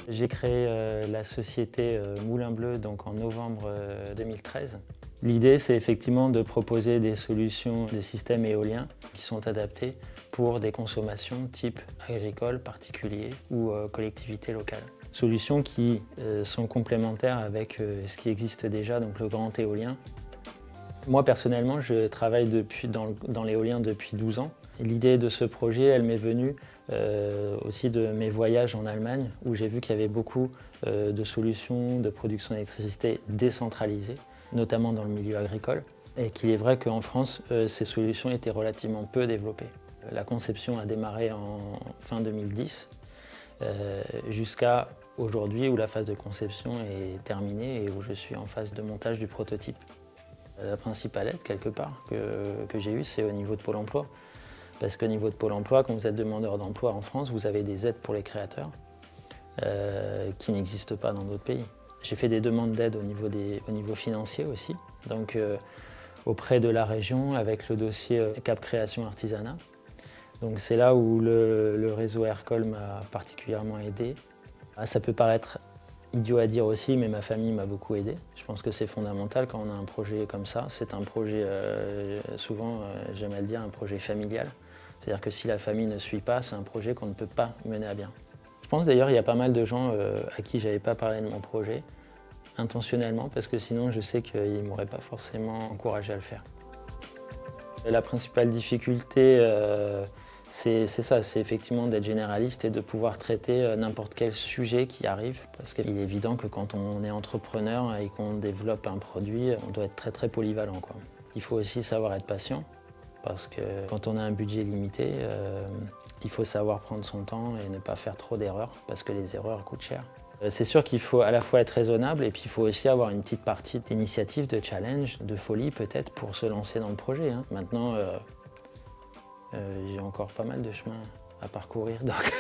J'ai créé la société Moulin Bleu donc en novembre 2013. L'idée, c'est effectivement de proposer des solutions de systèmes éoliens qui sont adaptés pour des consommations type agricole, particulier ou collectivité locale. Solutions qui sont complémentaires avec ce qui existe déjà, donc le grand éolien. Moi personnellement, je travaille dans l'éolien depuis 12 ans. L'idée de ce projet, elle m'est venue aussi de mes voyages en Allemagne où j'ai vu qu'il y avait beaucoup de solutions de production d'électricité décentralisées, notamment dans le milieu agricole, et qu'il est vrai qu'en France, ces solutions étaient relativement peu développées. La conception a démarré en fin 2010 jusqu'à aujourd'hui où la phase de conception est terminée et où je suis en phase de montage du prototype. La principale aide, quelque part, que j'ai eue, c'est au niveau de Pôle emploi. Parce qu'au niveau de Pôle emploi, quand vous êtes demandeur d'emploi en France, vous avez des aides pour les créateurs qui n'existent pas dans d'autres pays. J'ai fait des demandes d'aide au niveau financier aussi, donc auprès de la région avec le dossier Cap Création Artisanat. Donc c'est là où le réseau Aircol m'a particulièrement aidé. Ça peut paraître idiot à dire aussi, mais ma famille m'a beaucoup aidé. Je pense que c'est fondamental quand on a un projet comme ça. C'est un projet, souvent, j'aime à le dire, un projet familial. C'est-à-dire que si la famille ne suit pas, c'est un projet qu'on ne peut pas mener à bien. Je pense d'ailleurs qu'il y a pas mal de gens à qui je n'avais pas parlé de mon projet, intentionnellement, parce que sinon je sais qu'ils ne m'auraient pas forcément encouragé à le faire. La principale difficulté, c'est ça, c'est effectivement d'être généraliste et de pouvoir traiter n'importe quel sujet qui arrive. Parce qu'il est évident que quand on est entrepreneur et qu'on développe un produit, on doit être très polyvalent, quoi. Il faut aussi savoir être patient, parce que quand on a un budget limité, il faut savoir prendre son temps et ne pas faire trop d'erreurs, parce que les erreurs coûtent cher. C'est sûr qu'il faut à la fois être raisonnable et puis il faut aussi avoir une petite partie d'initiative, de challenge, de folie peut-être pour se lancer dans le projet, hein. Maintenant, j'ai encore pas mal de chemin à parcourir, donc